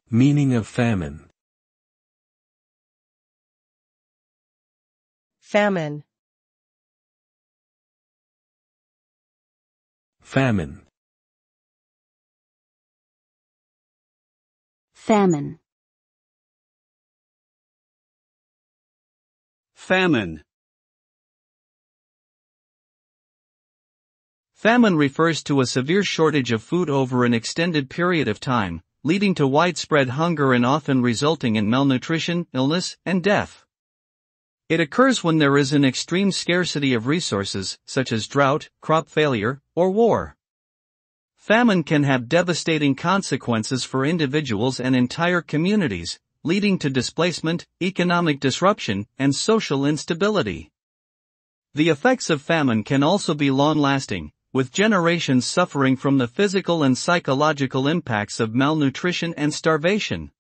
Meaning of famine. Famine. Famine. Famine. Famine. Famine refers to a severe shortage of food over an extended period of time, leading to widespread hunger and often resulting in malnutrition, illness, and death. It occurs when there is an extreme scarcity of resources, such as drought, crop failure, or war. Famine can have devastating consequences for individuals and entire communities, leading to displacement, economic disruption, and social instability. The effects of famine can also be long-lasting, with generations suffering from the physical and psychological impacts of malnutrition and starvation.